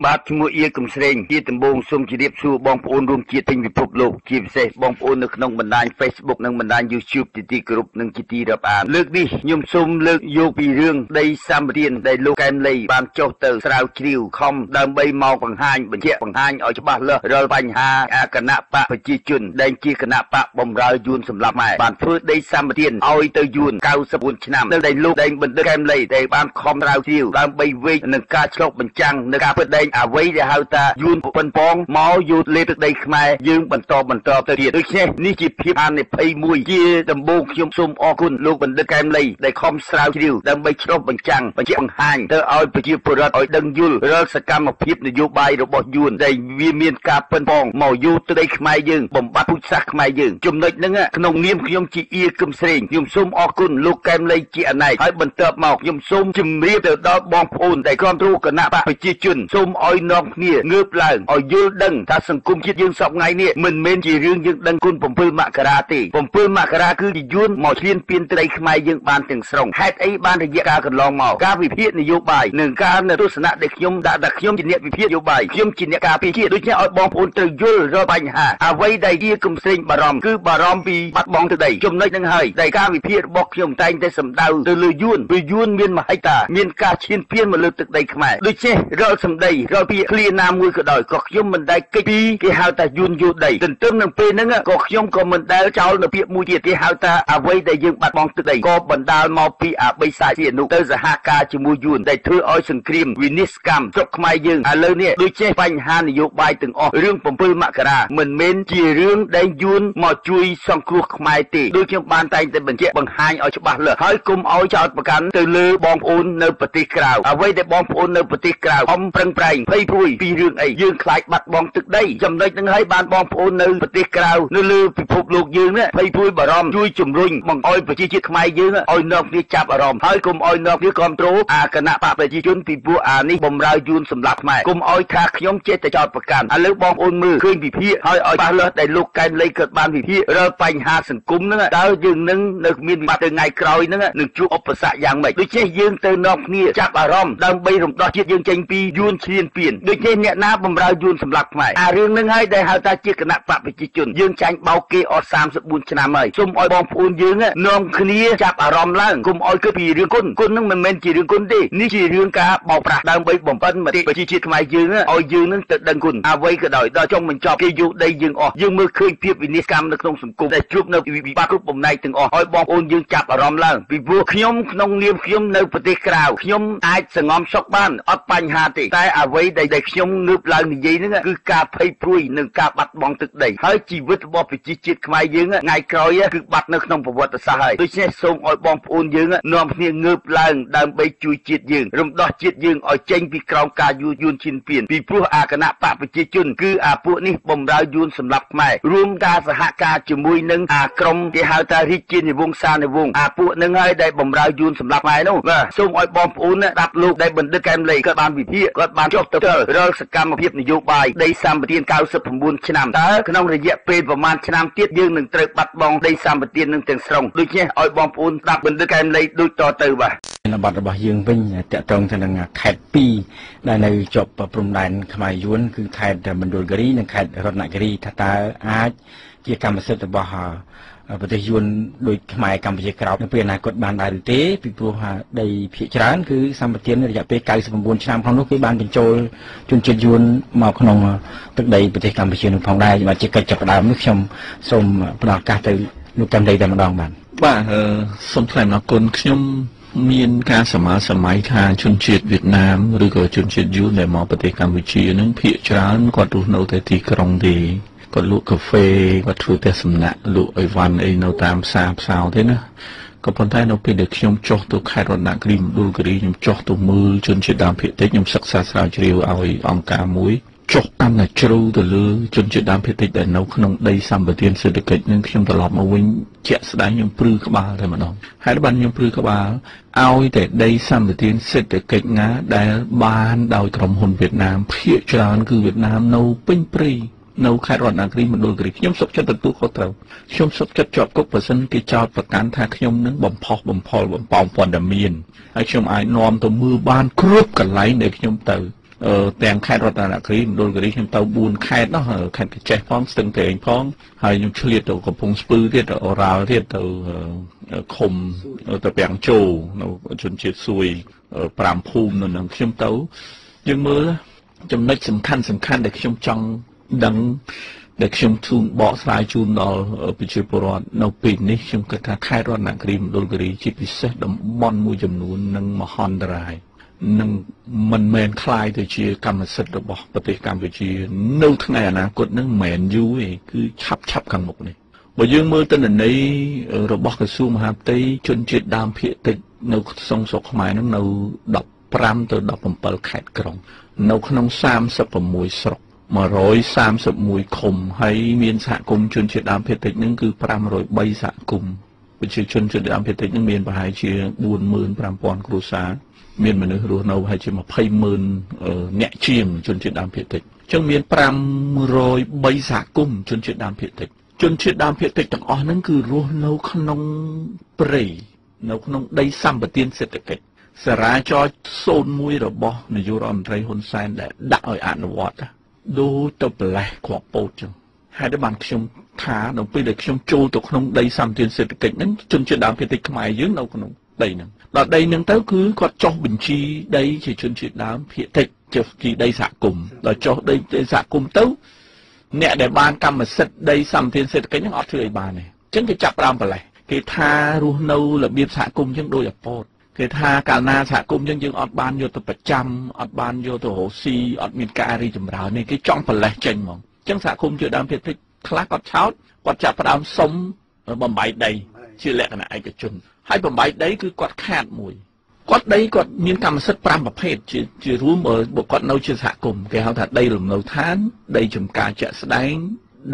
បាទជាមួយអៀកំស្រេងជាដំបងសូមជម្រាបសួរបងប្អូនរួមជាតិពេញពិភពលោកជាពិសេសបងប្អូននៅក្នុងបណ្ដាញ Facebook និងបណ្ដាញ YouTube ទីគ្រប់និងជាទីរាប់អានលើកនេះខ្ញុំសូមលើកយកពីរឿងដីសម្បទានដែលលោកកែមលីបានចុះទៅស្រាវជ្រាវខំដើម្បីមកបង្ហាញបញ្ជាក់បង្ហាញឲ្យច្បាស់លាស់រាល់បញ្ហាគណៈបកប្រជាជនដែលជាគណៈបកបំរើយួនសម្រាប់ម៉ែបានធ្វើដីសម្បទានឲ្យទៅយួន94ឆ្នាំនៅដែលលោកដែលបណ្ឌិតកែមលីដែលបានខំស្រាវជ្រាវដើម្បីវេកនឹងការឆ្លុះបញ្ចាំងនៅការពិតដែលអ្វីដែលហៅថាយួនប៉ុនប៉ងមកយោលេទឹកដីខ្មែរយើងបន្តទៅទៀតដូច្នេះនេះជាភាពហានិភ័យមួយជាដំបូងខ្ញុំសូមអរគុណលោកបណ្ឌិតកែមលីដែលខំស្រាវជ្រាវដើម្បីឆ្លុះបញ្ចាំងបង្ហាញទៅឲ្យប្រជាពលរដ្ឋឲ្យដឹងយល់រាល់សកម្មភាពនយោបាយរបស់យួនដែលវាមានការប៉ុនប៉ងមកយោទឹកដីខ្មែរយើងបំបត្តិពូជសាសន៍ខ្មែរយើងចំណុចហ្នឹងក្នុងនាមខ្ញុំជាអៀកឹមស្រេងខ្ញុំសូមអរគុណលោកកែមលីជាអណែកហើយបន្ទាប់មកខ្ញុំសូមជម្រាបទៅដល់បងប្អូនដែលគ្រប់គ្រងគណៈបកប្រជាជនសូមឲ្យនាំគ្នាងើបឡើងឲ្យយល់ដឹងថាសង្គមជាតិយើងសពថ្ងៃនេះមិនមែនជារឿងយើងដឹងគុណ7មករាទេ7មករាគឺជាយួនមកឈ្លានពានត្រីខ្មែរយើងបានទាំងស្រុងហេតុអីបានរយៈកាលកន្លងមកការវិភាគនយោបាយនិងការទស្សនៈដែលខ្ញុំដាក់ថាខ្ញុំជាអ្នកវិភាគនយោបាយខ្ញុំជាអ្នកការពារជាតិដូច្នេះឲ្យបងប្អូនត្រូវយល់រាល់បញ្ហាអ្វីដែលជាកំស្រេងបារម្ភគឺបារម្ភពីបាត់បង់ទឹកដីចំណុចហ្នឹងហើយដែលការវិភាគរបស់ខ្ញុំតែងតែសម្ដៅទៅលើយួនព្រោះយួនមានមហិច្ឆតាមានការឈ្លានពានមកលើទឹកដីខ្មែរដូច្នេះរាល់សម្ដីរាល់ពាក្យឃ្លាណាមួយក៏ដោយក៏ខ្ញុំមិនដែលកិច្ចពីគេហៅថាយួនយោដីទន្ទឹមនឹងពេលហ្នឹងក៏ខ្ញុំក៏មិនដែលចោលនៅពាក្យមួយទៀតគេហៅថាអ្វីដែលយើងបាត់បង់ទឹកដីក៏បណ្ដាលមកពីអាបិសាជានុទៅសហការជាមួយយួនដែលធ្វើឲ្យសង្គ្រាមវិនិស្សកម្មស្រុកខ្មែរយើងឥឡូវនេះដូចជាបញ្ហានយោបាយទាំងអស់រឿង7មករាមិនមែនជារឿងដែលយួនមកជួយសង្គ្រោះខ្មែរទេដូចខ្ញុំបានតែងតែបញ្ជាក់បង្ហាញឲ្យច្បាស់លាស់ហើយកុំឲ្យចោទប្រកាន់ទៅលើបងប្អូននៅប្រទេសក្រៅអ្វីដែលបងប្អូននៅប្រទេសក្រៅខំប្រឹងប្រែងភ័យព្រួយពីរឿងអីយើងខ្លាចបាត់បង់ទឹកដីចំណុចហ្នឹងហើយបានបងប្អូននៅប្រទេសក្រៅនៅលើពិភពលោកយើងនេះភ័យព្រួយបារម្ភជួយជំរុញបង្អោយប្រជាជាតិខ្មែរយើងឲ្យនាំគ្នាចាប់អារម្មណ៍ហើយកុំឲ្យនាំគ្នាគ្រប់គ្រងអាគណៈបកប្រជាជនពីពួកអានេះបំរើយួនសម្រាប់ខ្មែរកុំឲ្យថាខ្ញុំចេះតែចោទប្រកាន់ឥឡូវបងប្អូនមើលឃើញវិភាគឲ្យច្បាស់លាស់ដែលលោកកែមលីគាត់បានវិភាគរាល់បញ្ហាសង្គមហ្នឹងតើយើងនឹងនៅមានវិបត្តិទៅថ្ងៃក្រោយហ្នឹងនឹងជួបឧបសគ្គយ៉ាងម៉េចដូច្នេះយើងទៅនាំគ្នាចាប់អារម្មណ៍ដើម្បីរំដោះជាតិយើងចេញពីយួនឈ្លានពានដូច្នេះអ្នកណាបំរើយួនសម្រាប់ខ្មែរអារឿងហ្នឹងហើយដែលហៅថាជាគណៈបកប្រជាជនយើងចាញ់បោកគេអស់34ឆ្នាំហើយសូមឲ្យបងប្អូនយើងនាំគ្នាចាប់អារម្មណ៍ឡើងកុំឲ្យគិតពីរឿងគុណហ្នឹងមិនមែនជារឿងគុណទេនេះជារឿងការបោកប្រាស់ដើម្បីបំពេញមតិប្រជាជាតិខ្មែរយើងឲ្យយើងនឹងទៅដឹងគុណអ្វីក៏ដោយដល់ចុងបញ្ចប់គេយកដីយើងអស់យើងមើលឃើញភាពវិនិស្សកម្មនៅក្នុងសង្គមដែលជួបនៅវិបត្តិគ្រប់បំណែកទាំងអស់ឲ្យបងប្អូនយើងចាប់អារម្មណ៍ឡើងពីព្រោះខ្ញុំក្នុងនាមខ្ញុំនៅប្រទេសក្រៅខ្ញុំអាចសង្ងំសុខបានអត់បញ្ហាទេតែអ្វីដែលខ្ញុំងើបឡើងនិយាយហ្នឹងគឺការភ័យព្រួយនិងការបាត់បង់ទឹកដីហើយជីវិតរបស់ប្រជាជាតិខ្មែរយើងថ្ងៃក្រោយគឺបាត់នៅក្នុងប្រវត្តិសាស្ត្រហើយដូច្នេះសូមឲ្យបងប្អូនយើងនាំគ្នាងើបឡើងដើម្បីជួយជាតិយើងរំដោះជាតិយើងឲ្យចេញពីក្រោមការយួនឈានពានពីព្រោះអាគណៈបកប្រជាជនគឺអាពួកនេះបំរើយួនសម្រាប់ខ្មែររួមការសហការជាមួយនឹងអាក្រុមគេហៅថារាជានិវង្សានិវង្សអាពួកនឹងហើយដែលបំរើយួនសម្រាប់ខ្មែរនោះបាទសូមឲ្យបងប្អូនដាប់លោកដែលបណ្ឌិតកែមលីគាត់បានវិភាគគាត់បានចុះទៅរាល់សកម្មភាពនយោបាយដីសម្បទាន99ឆ្នាំតើក្នុងរយៈពេលប្រមាណឆ្នាំទៀតយើងនឹងត្រូវបាត់បង់ដីសម្បទាននឹងទាំងស្រុងដូច្នេះឲ្យបងប្អូនដាប់បណ្ឌិតកែមលីដូចតទៅបាទបទរបស់យើងវិញតកតងទៅនឹងខេត្ត2ដែលនៅជាប់ព្រំដែនខ្មែរយួនគឺខេត្តមណ្ឌលគិរីនិងខេត្តរតនគិរីថាតើអាចជាកម្មសិទ្ធិរបស់ប្រទេសយួនដូចខ្មែរកម្ពុជាក្រោមនៅពេលអនាគតបានដែរឬទេពីព្រោះដីភាគច្រើនគឺសម្បទានរយៈពេល99ឆ្នាំក្នុងនោះគេបានបញ្ចូលជនជាតិយួនមកក្នុងទឹកដីប្រទេសកម្ពុជានោះផងដែរបាទជាកិច្ចចាប់ផ្ដើមនេះខ្ញុំសូមផ្ដល់ឱកាសទៅលោកកែមលីតែម្ដងបាទសូមថ្លែងអរគុណខ្ញុំមានការសម័យថាជនជាតិវៀតណាមឬក៏ជនជាតិយួនដែលមកប្រទេសកម្ពុជានឹងភាគច្រើនគាត់រស់នៅតែទីក្រុងទេគាត់លក់កាហ្វេគាត់ធ្វើតែសំណាក់លក់អីវ៉ាន់អីនៅតាមផ្សារទេណាក៏ប៉ុន្តែនៅពេលដែលខ្ញុំចុះទៅខេត្តរតនគិរីមណ្ឌលគិរីខ្ញុំចុះទៅមើលជនជាតិដើមភាគតិចខ្ញុំសិក្សាស្រាវជ្រាវឲ្យអង្គការមួយចុះកាន់តែជ្រៅទៅលើជនជាតិដើមភាគតិចដែលនៅក្នុងដីសម្បទានសេដ្ឋកិច្ចនឹងខ្ញុំត្រឡប់មកវិញជាក់ស្ដែងខ្ញុំព្រឺក្បាលតែម្ដងហើយបានខ្ញុំព្រឺក្បាលឲ្យតែដីសម្បទានសេដ្ឋកិច្ចណាដែលបានដោយក្រុមហ៊ុនវៀតណាមភាគច្រើនគឺវៀតណាមនៅពេញព្រៃនៅខេត្តរតនគិរីមណ្ឌលគិរីខ្ញុំសុខចិត្តទទួលខុសត្រូវខ្ញុំសុខចិត្តជាប់គុកបើសិនគេចោទប្រកាន់ថាខ្ញុំនឹងបំផុសបំផុលបំផោងព័ត៌មានហើយខ្ញុំអាចនាំទៅមើលបានគ្រប់កន្លែងដែលខ្ញុំទៅ ទាំងខេត្តរតនគិរីមណ្ឌលគិរីខ្ញុំទៅ4ខេត្តនោះខេត្តកញ្ចេះផងស្ទឹងត្រែងផងហើយខ្ញុំឆ្លៀតទៅកំពង់ស្ពឺទៀតទៅអូរ៉ាល់ទៀតទៅឃុំទៅពាំងជោនៅជនជាតិសួយ5ភូមិនៅនឹងខ្ញុំទៅយើងមើលចំណុចសំខាន់ដែលខ្ញុំចង់ដឹងដែលខ្ញុំជូនបកស្រាយជូនដល់ប្រជាពលរដ្ឋនៅពេលនេះខ្ញុំគិតថាខេត្តរតនគិរីមណ្ឌលគិរីជាពិសេសតំបន់មួយចំនួននឹងមហន្តរាយនឹងមិនមែនคล้ายទៅជាកម្មសិទ្ធិរបស់ប្រទេសកម្ពុជានៅថ្ងៃអនាគតនឹងមិនមែនយូរទេគឺឆាប់ខាងមុខនេះបើយើងមើលទិន្នន័យរបស់ក្រសួងមហាផ្ទៃជនជាតិដើមភាគតិចនៅក្នុងស្រុកខ្មែរនឹងនៅ15ទៅ17ខេត្តក្រុងនៅក្នុង36ស្រុក131ឃុំហើយមានសហគមន៍ជនជាតិដើមភាគតិចនឹងគឺ503សហគមន៍ប្រជាជនជាតិដើមភាគតិចនឹងមានប្រហែលជា45,000គ្រួសារមានមនុស្សរស់នៅប្រហែលជា20,000អ្នកជាងជនជាតិដើមភាគតិចអញ្ចឹងមាន503សហគមន៍ជនជាតិដើមភាគតិចជនជាតិដើមភាគតិចទាំងអស់ហ្នឹងគឺរស់នៅក្នុងព្រៃនៅក្នុងដីសម្បត្តិសេដ្ឋកិច្ចសារាចរ01របស់នាយករដ្ឋមន្ត្រីហ៊ុនសែនដែលដាក់ឲ្យអនុវត្តដូចទៅប្រលេះគ្រាប់ពោតចឹងហើយដែលបានខ្ញុំថានៅពេលដែលខ្ញុំចូលទៅក្នុងដីសម្បត្តិសេដ្ឋកិច្ចហ្នឹងជនជាតិដើមភាគតិចខ្មែរយើងនៅក្នុងដីហ្នឹងដល់ដីហ្នឹងទៅគឺគាត់ចុះបញ្ជីដីជាជនជាតិដើមភាគតិចចុះជីដីសហគមន៍ដល់ចុះដីសហគមន៍ទៅអ្នកដែលបានកម្មសិទ្ធិដីសម្បត្តិសេដ្ឋកិច្ចហ្នឹងអត់ធ្វើឲ្យបានទេអញ្ចឹងគេចាប់ផ្ដើមប្រលេះគេថារស់នៅរបៀបសហគមន៍អញ្ចឹងដូចអាពតគេថាកាលណាសហគមន៍យើងអត់បានយកទៅប្រចាំអត់បានយកទៅរកស៊ីអត់មានការរីចម្រើននេះគេចង់ប្រលេះចេញហ្មងអញ្ចឹងសហគមន៍ជាដើមភាគតិចខ្លះគាត់ឆោតគាត់ចាប់ផ្ដើមសុំបំបីដីជាលក្ខណៈឯកជនហើយបំបីដីគឺគាត់ខាតមួយគាត់ដីគាត់មានកម្មសិទ្ធិ5ប្រភេទជារួមបើគាត់នៅជាសហគមន៍គេហៅថាដីលំនៅឋានដីចំការជាក់ស្ដែង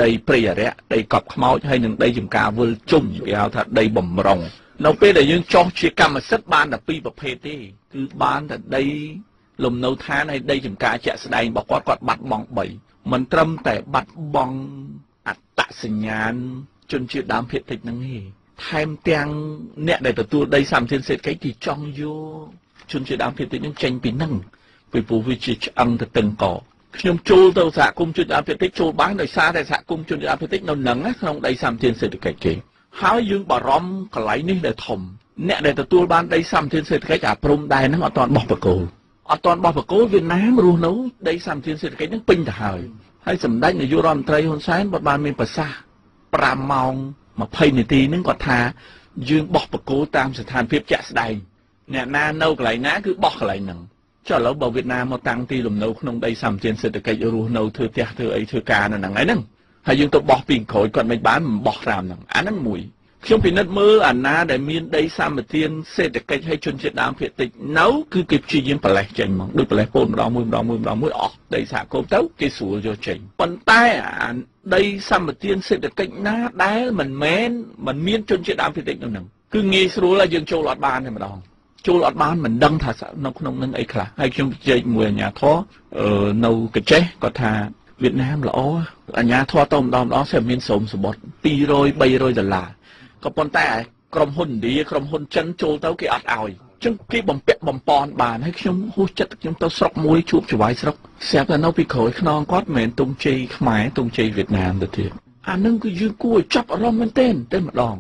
ដីព្រៃអរិយដីកប់ខ្មោចហើយនិងដីចំការវិលជុំគេហៅថាដីបំរុងនៅពេលដែលយើងចោះជាកម្មសិទ្ធិបានតែ2ប្រភេទទេគឺបានតែដីលំនៅឋានហើយដីចំការជាក់ស្ដែងរបស់គាត់បាត់បង់3មិនត្រឹមតែបាត់បង់អត្តសញ្ញាណជនជាតិដើមភាគតិចហ្នឹងទេថែមទាំងអ្នកដែលទទួលដីសម្បត្តិសេដ្ឋកិច្ចគេចង់យកជនជាតិដើមភាគតិចហ្នឹងចេញពីហ្នឹងពីព្រោះវាជាឆ្អឹងទៅតឹងកខ្ញុំចូលទៅសហគមន៍ជនជាតិដើមភាគតិចចូលបានដោយសារតែសហគមន៍ជនជាតិដើមភាគតិចនៅហ្នឹងក្នុងដីសម្បត្តិសេដ្ឋកិច្ចគេហើយយើងបារម្ភកន្លែងនេះដែលធំអ្នកដែលទទួលបានដីសម្បត្តិសេដ្ឋកិច្ចអាព្រំដែនហ្នឹងអត់ទាន់បោះបកគោលវៀតណាមរស់នៅដីសម្បត្តិសេដ្ឋកិច្ចហ្នឹងពេញទៅហើយសម្ដេចនាយករដ្ឋមន្ត្រីហ៊ុនសែនបានមានប្រសាសន៍5ម៉ោង20នាទីហ្នឹងគាត់ថាយើងបោះបកគោតាមស្ថានភាពជាក់ស្ដែងអ្នកណានៅកន្លែងណាគឺបោះកន្លែងហ្នឹងចុះឥឡូវបើវៀតណាមមកតាំងទីលំនៅក្នុងដីសម្បត្តិសេដ្ឋកិច្ចរស់នៅធ្វើផ្ទះធ្វើអីធ្វើការនៅហ្នឹងហើយយើងទៅបោះពីក្រោយគាត់មិនបានបោះតាមហ្នឹងអាហ្នឹងមួយខ្ញុំពិនិត្យមើលអាណាដែលមានដីសម្បត្តិសេដ្ឋកិច្ចឲ្យជនជាតិដើមភាគតិចនៅគឺគេព្យាយាមប្រលេះចេញហ្មងដូចប្រលេះពូនម្ដងមួយអស់ដីសហគមន៍ទៅគេស្រួលយកចេញប៉ុន្តែអាដីសម្បត្តិសេដ្ឋកិច្ចណាដែលមិនមានជនជាតិដើមភាគតិចនៅហ្នឹងគឺងាយស្រួលឲ្យយើងចូលអត់បានតែម្ដងចូលអត់បានមិនដឹងថានៅក្នុងហ្នឹងអីខ្លះហើយខ្ញុំជជែកមួយអាជ្ញាធរនៅកញ្ចេះគាត់ថាវៀតណាមល្អអាជ្ញាធរទៅម្ដងស្រាប់មានសូមសបុត$200-300ក៏ប៉ុន្តែក្រុមហ៊ុនឥណ្ឌាក្រុមហ៊ុនចិនចូលទៅគេអត់ឲ្យអញ្ចឹងគេបំពាក់បំពន់បានហើយខ្ញុំហួសចិត្តខ្ញុំទៅស្រុកមួយជួបចវាយស្រុកស្រាប់តែនៅពីក្រោយខ្នងគាត់មិនមែនទុំជ័យខ្មែរទុំជ័យវៀតណាមទៅទៀតអានឹងគឺយើងគួរឲ្យចាប់អារម្មណ៍មែនទែនតែម្ដង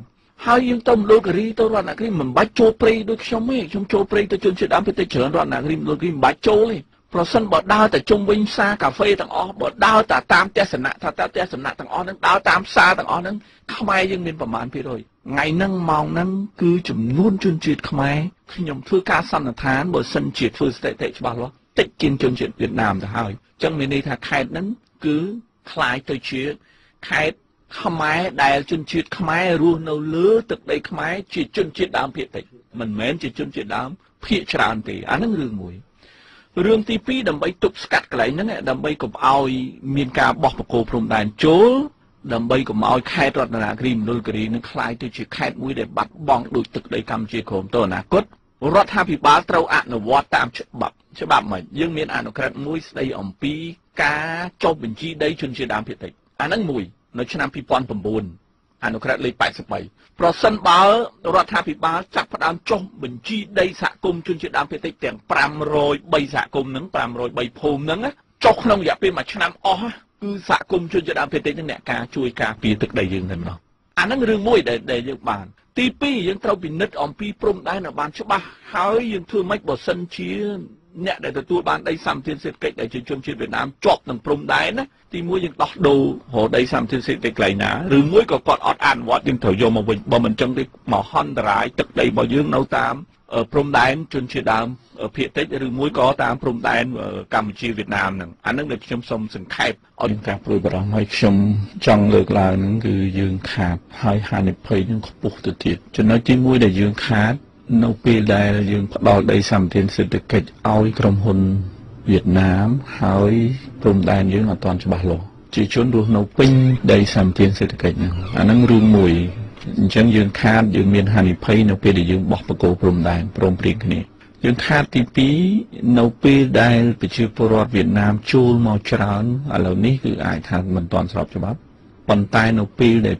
ហើយយើងទៅមណ្ឌលគិរីទៅរតនគិរីមិនបាច់ចូលព្រៃដូចខ្ញុំទេខ្ញុំចូលព្រៃទៅជនជាតិដើមភាគតិចច្រើនរតនគិរីមណ្ឌលគិរីមិនបាច់ចូលទេប្រសិនបើដើរតែជុំវិញផ្សារកាហ្វេទាំងអស់បើដើរតែតាមទស្សនៈទាំងអស់ហ្នឹងដើរតាមផ្សារទាំងអស់ហ្នឹងខ្មែរយើងមានប្រមាណភាគរយថ្ងៃហ្នឹងម៉ោងហ្នឹងគឺចំនួនជនជាតិខ្មែរខ្ញុំធ្វើការសន្និដ្ឋានបើសិនជាធ្វើស្ថិតិច្បាស់លាស់តិចជាងជនជាតិវៀតណាមទៅហើយអញ្ចឹងមានន័យថាខេត្តហ្នឹងគឺคล้ายទៅជាខេត្តខ្មែរដែលជនជាតិខ្មែររស់នៅលើទឹកដីខ្មែរជាជនជាតិដើមភាគតិចមិនមែនជាជនជាតិដើមភាគច្រើនទេអាហ្នឹងរឿងមួយរឿងទី2ដើម្បីទប់ស្កាត់កន្លែងហ្នឹងដើម្បីកុំឲ្យមានការបោះបកគោព្រំដែនចូលដើម្បីកុំឲ្យខេត្តរតនគិរីមណ្ឌលគិរីនឹងក្លាយទៅជាខេត្តមួយដែលបាត់បង់ដូចទឹកដីកម្ពុជាក្រោមទៅអនាគតរដ្ឋាភិបាលត្រូវអនុវត្តតាមច្បាប់មិនយើងមានអនុក្រឹត្យមួយស្ដីអំពីការចុះបញ្ជីដីជនជាតិដើមភាគតិចអាហ្នឹងមួយនៅឆ្នាំ2009 អនុក្រឹត្យលេខ83ប្រសិនបើរដ្ឋាភិបាលចាប់ផ្ដើមចុះបញ្ជីដីសហគមន៍ជនជាតិដើមភាគតិចទាំង503សហគមន៍ហ្នឹង503ភូមិហ្នឹងចុះក្នុងរយៈពេល1ឆ្នាំអស់គឺសហគមន៍ជនជាតិដើមភាគតិចហ្នឹងអ្នកការជួយការពារទឹកដីយើងតែម្ដងអាហ្នឹងរឿងមួយដែលយើងបានទី2យើងត្រូវពិនិត្យអំពីព្រំដែនឲ្យបានច្បាស់ហើយយើងធ្វើម៉េចបើសិនជាអ្នកដែលទទួលបានដីសម្បត្តិសេដ្ឋកិច្ចដែលជាជនជាតិវៀតណាមជាប់នឹងព្រំដែនណាទី1យើងដោះដូររកដីសម្បត្តិសេដ្ឋកិច្ចកន្លែងណាឬមួយក៏គាត់អត់អនុវត្តយើងត្រូវយកមកវិញបើមិនចឹងទេមកហន្តរាយទឹកដីរបស់យើងនៅតាមព្រំដែនជនជាតិដើមភាគតិចឬមួយក៏តាមព្រំដែនកម្ពុជាវៀតណាមហ្នឹងអាហ្នឹងដែលខ្ញុំសូមសង្ខេបឲ្យការព្រួយបារម្ភហើយខ្ញុំចង់លើកឡើងហ្នឹងគឺយើងខាតហើយហានិភ័យហ្នឹងខ្ពស់ទៅទៀតចំណុចទី1ដែលយើងខាតនៅពេលដែលយើងផ្ដល់ដីសម្បត្តិសេដ្ឋកិច្ចឲ្យក្រុមហ៊ុនវៀតណាមហើយព្រំដែនយើងអត់ទាន់ច្បាស់លាស់ជាជនរស់នៅពេញដីសម្បត្តិសេដ្ឋកិច្ចហ្នឹងអាហ្នឹងរឿងមួយអញ្ចឹងយើងខាតយើងមានហានិភ័យនៅពេលដែលយើងបោះបកគោព្រំដែនព្រមព្រៀងគ្នាយើងខាតទី2នៅពេលដែលប្រជាពលរដ្ឋវៀតណាមចូលមកច្រើនឥឡូវនេះគឺអាចថាមិនទាន់ស្របច្បាប់ប៉ុន្តែនៅពេលដែល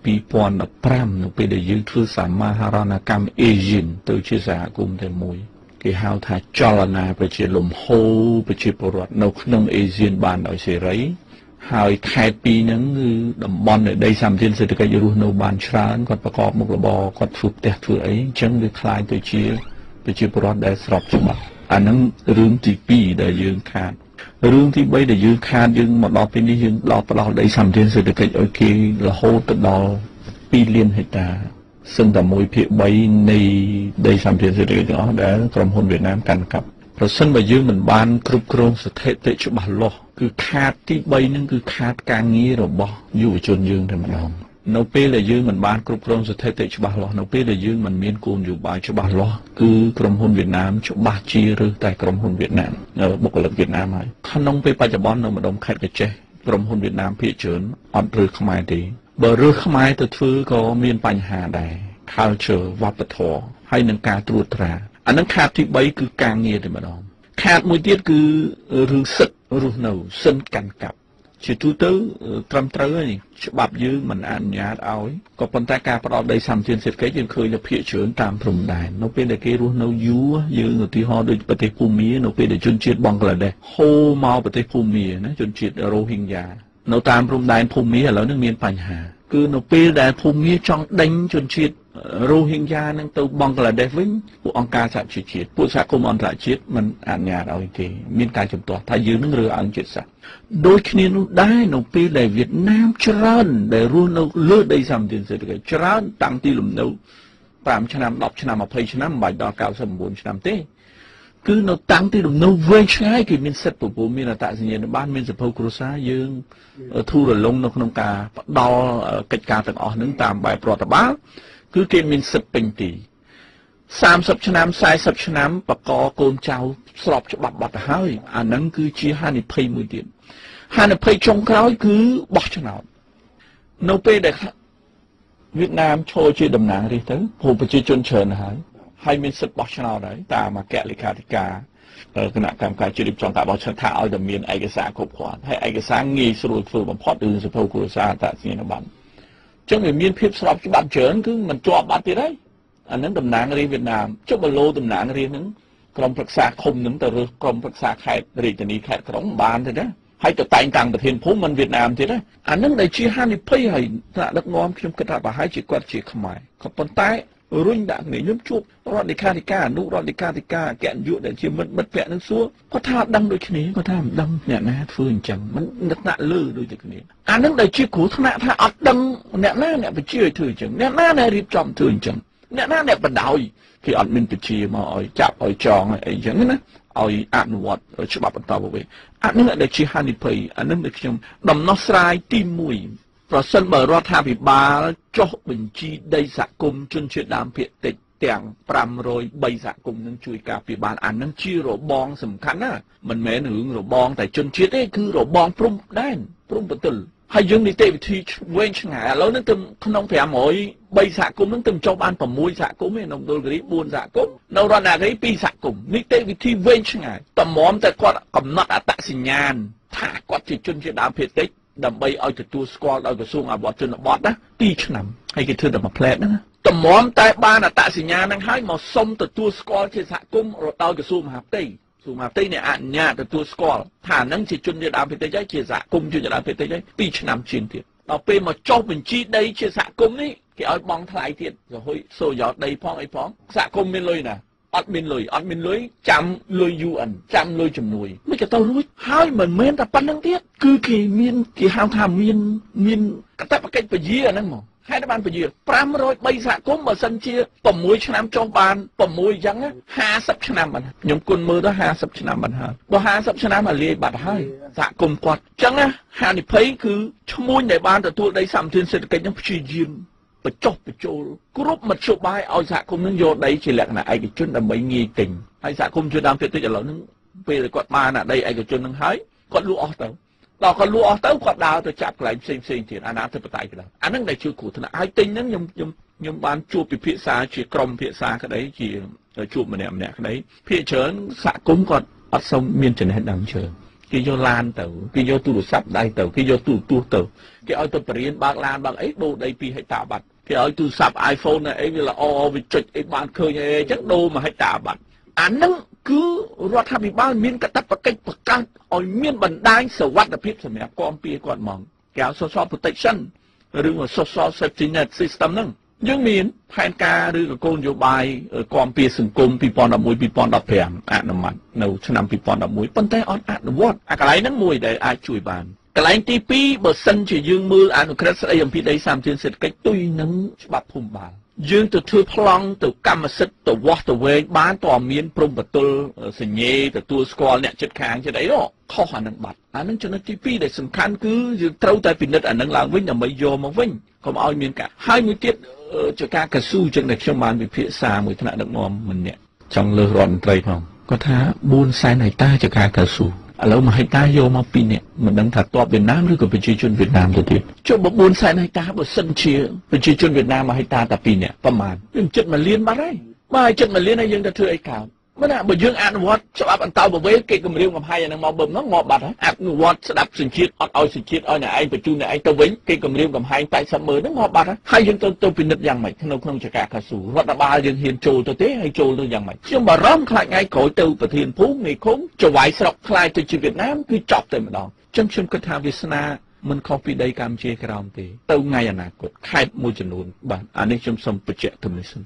2015នៅពេលដែលយើងធ្វើសមាហរណកម្មអេស៊ីនទៅជាសហគមន៍តែមួយគេហៅថាចលនាប្រជាលំហូរប្រជាពលរដ្ឋនៅក្នុងអេស៊ីនបានដោយសេរីហើយខេត្តពីរហ្នឹងគឺតំបន់នៃដីសម្បត្តិសេដ្ឋកិច្ចរស់នៅបានច្រើនគាត់ប្រកបមុខរបរគាត់ធ្វើផ្ទះធ្វើអីអញ្ចឹងវាคล้ายទៅជាប្រជាពលរដ្ឋដែលស្របច្បាប់អាហ្នឹងរឿងទី2ដែលយើងខាតរឿងទី3ដែលយើងខាតយើងមកដល់ពេលនេះយើងដល់ផ្ដល់ដីសម្បត្តិសេដ្ឋកិច្ចឲ្យគេរហូតទៅដល់2លានហិកតាសឹងតែ1/3នៃដីសម្បត្តិសេដ្ឋកិច្ចទាំងអស់ដែលក្រុមហ៊ុនវៀតណាមកាន់កាប់ប្រសិនបើយើងមិនបានគ្រប់គ្រងស្ថិតិច្បាស់លាស់គឺខាតទី3ហ្នឹងគឺខាតការងាររបស់យុវជនយើងតែម្ដងនៅពេលដែលយើងមិនបានគ្រប់គ្រងស្ថិតិច្បាស់លាស់នៅពេលដែលយើងមិនមានគោលនយោបាយច្បាស់លាស់គឺក្រុមហ៊ុនវៀតណាមច្បាស់ជារើសតែក្រុមហ៊ុនវៀតណាមបុគ្គលិកវៀតណាមហើយក្នុងពេលបច្ចុប្បន្ននៅម្ដុំខេត្តកោះចេះក្រុមហ៊ុនវៀតណាមភាគច្រើនអត់រើសខ្មែរទេបើរើសខ្មែរទៅធ្វើក៏មានបញ្ហាដែរ culture វប្បធម៌ហើយនឹងការត្រួតត្រាអានឹងខាតទី3គឺការងារតែម្ដងខាតមួយទៀតគឺរឿងសិទ្ធិរស់នៅសិទ្ធិកាន់កាប់ជាទូទៅត្រឹមត្រូវហើយច្បាប់យើងមិនអនុញ្ញាតឲ្យក៏ប៉ុន្តែការផ្ដល់ដីសម្បត្តិសេដ្ឋកិច្ចយើងឃើញតែភាគច្រើនតាមព្រំដែននៅពេលដែលគេរស់នៅយូរយើងឧទាហរណ៍ដូចប្រទេសភូមានៅពេលដែលជនជាតិបង់ក្លាដេសហូរមកប្រទេសភូមាណាជនជាតិរ៉ូហីងយ៉ានៅតាមព្រំដែនភូមាឥឡូវនេះមានបញ្ហាគឺនៅពេលដែលភូមាចង់ដេញជនជាតិរ៉ូហីងយ៉ានឹងទៅបង់ក្លាដេសវិញពួកអង្គការសហជីវជាតិពួកសហគមន៍អន្តរជាតិមិនអនុញ្ញាតឲ្យទេមានការជំទាស់ថាយើងនឹងរើអង្គជាតិសាសន៍ដូចគ្នានោះដែរនៅពេលដែលវៀតណាមច្រើនដែលរស់នៅលើដីសម្បត្តិសេដ្ឋកិច្ចច្រើនតាំងទីលំនៅ5ឆ្នាំ10ឆ្នាំ20ឆ្នាំមិនបាច់ដល់99ឆ្នាំទេគឺនៅតាំងទីលំនៅវែងឆ្ងាយគេមានសិទ្ធិពពុះមានអត្តសញ្ញាណប័ណ្ណមានសភៅគ្រួសារយើងធូររលុងនៅក្នុងការផ្ដល់កិច្ចការទាំងអស់ហ្នឹងតាមបែបរដ្ឋបាលគឺគេមានសិទ្ធិពេញទី30ឆ្នាំ40ឆ្នាំបកកូនចៅស្របច្បាប់បាត់ទៅហើយអាហ្នឹងគឺជាហានិភ័យមួយទៀតហានិភ័យចុងក្រោយគឺបោះឆ្នោតនៅពេលដែលវៀតណាមឈរជាតំណាងរាស្ត្រទៅព្រោះប្រជាជនច្រើនហើយមានសិទ្ធិបោះឆ្នោតហើយតាមអគ្គលេខាធិការគណៈកម្មការជ្រៀបចំការបោះឆ្នោតថាឲ្យតែមានឯកសារគ្រប់គ្រាន់ហើយឯកសារងាយស្រួលធ្វើបំផុតឬសភៅគ្រួសារអត្តសញ្ញាណប័ណ្ណចឹងវាមានភាពស្របច្បាប់ច្រើនគឺមិនជាប់បាត់ទៀតហើយអានឹងតំណាងរាស្ត្រវៀតណាមចុះបលោតំណាងរាស្ត្រហ្នឹងក្រុមប្រឹក្សាឃុំហ្នឹងទៅរើសក្រុមប្រឹក្សាខេត្តរាជធានីខេត្តក្រុងបានទេណាហើយទៅតែងតាំងប្រធានភូមិមិនវៀតណាមទៀតណាអានឹងដែលជាហានិភ័យហើយថ្នាក់ដឹកនាំខ្ញុំគិតថាប្រហែលជាគាត់ជាខ្មែរក៏ប៉ុន្តែរុញដាក់គ្នាខ្ញុំជួបរដ្ឋលេខាធិការអនុរដ្ឋលេខាធិការអគ្គនាយកដែលជាមិត្តភក្តិនឹងសួរគាត់ថាអត់ដឹងដូចគ្នាគាត់ថាមិនដឹងអ្នកណាធ្វើអញ្ចឹងមិនដឹកដាក់លើដូចតែគ្នាអានឹងដែលជាគ្រោះថ្នាក់ថាអត់ដឹងអ្នកណាអ្នកបញ្ជាឲ្យធ្វើអញ្ចឹងអ្នកណាអ្នករៀបចំធ្វើអញ្ចឹងអ្នកណាអ្នកបណ្ដោយគេអត់មានបញ្ជាមកឲ្យចាប់ឲ្យចងអីអញ្ចឹងណាឲ្យអនុវត្តច្បាប់បន្តទៅវិញអានឹងដែលជាហានិភ័យអានឹងដែលខ្ញុំដំណោះស្រាយទី1ប្រសិនបើរដ្ឋាភិបាលចុះបញ្ជីដីសហគមន៍ជនជាតិដើមភាគតិចទាំង503សហគមន៍នឹងជួយការពារបានអានឹងជារបងសំខាន់ណាមិនមែនរឿងរបងតែជនជាតិទេគឺរបងព្រំដែនព្រំប្រទល់ហើយយើងនីតិវិធីវែងឆ្ងាយឥឡូវនេះក្នុង503សហគមន៍នឹងទៅចុះបាន6សហគមន៍ឯនៅមណ្ឌលគិរី4សហគមន៍នៅរតនគិរី2សហគមន៍នីតិវិធីវែងឆ្ងាយតម្រាំតែគាត់កំណត់អត្តសញ្ញាណថាគាត់ជាជនជាតិដើមភាគតិចដើម្បីឲ្យទទួលស្គាល់ដោយក្រសួងអភិវឌ្ឍជនបទណា2ឆ្នាំ ហើយគេធ្វើតែមួយផ្លែតហ្នឹងតម្រាំតែបានអត្តសញ្ញាណហ្នឹងហើយមកសុំទទួលស្គាល់ជាសហគមន៍ដោយក្រសួងមហាផ្ទៃក្រសួងមហាផ្ទៃនេះអនុញ្ញាតទទួលស្គាល់ថាហ្នឹងជាជនជាតិដើមភាគតិចហើយជាសហគមន៍ជនជាតិដើមភាគតិចហើយ2ឆ្នាំជាងទៀតដល់ពេលមកចុះបញ្ជីដីជាសហគមន៍នេះគេឲ្យបង់ថ្លៃទៀតរហូតសូយោដីផងអីផងសហគមន៍មានលុយណាអត់មានលុយចាំលុយ UN ចាំលុយជំនួយមិនក៏ទៅរួចហើយមិនមែនតែប៉ុណ្្នឹងទៀតគឺគេមានគេហៅថាមានកតបកិច្ចពជាហ្នឹងមកហេតុបានពជា503សហគមន៍បើសិនជា6ឆ្នាំចុះបាន6អញ្ចឹង50ឆ្នាំបានខ្ញុំគុណមើលទៅ50ឆ្នាំបានហើយបើ50ឆ្នាំមកលាយបាត់ហើយសហគមន៍គាត់អញ្ចឹងហានិភ័យគឺឈ្មួញដែលបានទទួលដីសម្បត្តិសេដ្ឋកិច្ចហ្នឹងព្យាយាមបញ្ចុះបញ្ចូលគ្រប់មធ្យោបាយឲ្យសហគមន៍នឹងយកដីជាលក្ខណៈឯកជនដើម្បីងាយទិញហើយសហគមន៍ជួយដើមភាគតិចឥឡូវហ្នឹងពេលគាត់បានដីឯកជននឹងហើយគាត់លក់អស់ទៅដល់គាត់លក់អស់ទៅគាត់ដើរទៅចាប់កន្លែងផ្សេងទៀតអាណាធិបតេយ្យទៅអាហ្នឹងដែលជួយគ្រោះថ្នាក់ហើយទិញហ្នឹងខ្ញុំបានជួបពិភាក្សាជាក្រុមពិភាក្សាក្តីជាជួបម្នាក់ក្តីភាគច្រើនសហគមន៍គាត់អត់សូវមានចំណេះដឹងជើងគេយកឡានទៅគេយកទូរស័ព្ទដៃទៅគេយកទូរទស្សន៍ទៅគេឲ្យទៅបរៀនបើកឡានបើកអីដូរដី2ហិកតាបាត់គេឲ្យទូរស័ព្ទ iPhone អីវាល្អវាចុចអីបានឃើញអីអញ្ចឹងដូរ1ហិកតាបាត់អាហ្នឹងគឺរដ្ឋាភិបាលមានកាតព្វកិច្ចបង្កើតឲ្យមានបណ្ដាញសុវត្ថិភាពសម្រាប់គាំពារគាត់ហ្មងគេហៅ social protection ឬ social safety net system ហ្នឹងយើងមានផែនការឬក៏គោលនយោបាយគាំពារសង្គម2011-2015អនុម័តនៅឆ្នាំ2011ប៉ុន្តែអត់អនុវត្តអាកន្លែងហ្នឹងមួយដែលអាចជួយបានកន្លែងទី2បើសិនជាយើងមើលអនុក្រឹត្យស្ដីអំពីដីសម្បត្តិសេដ្ឋកិច្ចទុយនឹងច្បាប់ភូមិបាលយើងទៅធ្វើប្លង់ទៅកម្មសិទ្ធិទៅវាស់ទៅវែងបានតើមានព្រំប្រទល់សញ្ញេទទួលស្គាល់អ្នកចិត្តខាងចិត្តអីនោះខុសអានឹងបាត់អានឹងចំណុចទី2ដែលសំខាន់គឺយើងត្រូវតែពិនិត្យអានឹងឡើងវិញដើម្បីយកមកវិញកុំឲ្យមានការហើយមួយទៀតជាការកស៊ូចឹងដែលខ្ញុំបានវិភាសាមួយថ្នាក់ដឹកនាំម្នាក់ចង់លើសរដ្ឋមន្ត្រីផងគាត់ថា400,000ហិកតាជាការកស៊ូឥឡូវ1ហិកតាយកមក2នាក់មិនដឹងថាតបវៀតណាមឬក៏ប្រជាជនវៀតណាមទៅទៀតចុះបើ400,000ហិកតាបើសិនជាប្រជាជនវៀតណាម1ហិកតាតែ2នាក់ប្រហែលយើងចិត្ត1លានបាត់ហើយបើចិត្ត1លានហើយយើងទៅធ្វើអីកើតមិនណាបើយើងអនុវត្តច្បាប់អន្តរប្រវេសន៍គេគម្រាមកំហែងអានឹងមកបឹមហ្នឹងមកបាត់ហើយអនុវត្តស្ដាប់សញ្ជាតិអត់ឲ្យសញ្ជាតិឲ្យអ្នកឯងបញ្ជូនអ្នកឯងទៅវិញគេគម្រាមកំហែង80ម៉ឺនហ្នឹងមកបាត់ហើយយើងទៅពិនិត្យយ៉ាងម៉េចក្នុងចការកស៊ូរដ្ឋបាលយើងហ៊ានចូលទៅទេហើយចូលទៅយ៉ាងម៉េចខ្ញុំបារម្ភខ្លាចថ្ងៃក្រោយទៅប្រធានភូមិនៃឃុំចវាយស្រុកខ្លាចទៅជាវៀតណាមគឺចប់តែម្ដងចឹងខ្ញុំគិតថាវាសនាមិនខុសពីដីកម្ពុជាក្រោមទេទៅថ្ងៃអនាគតខេត្តមួយចំនួនបាទអានេះខ្ញុំសូមបញ្ជាក់ទៅនេះសិន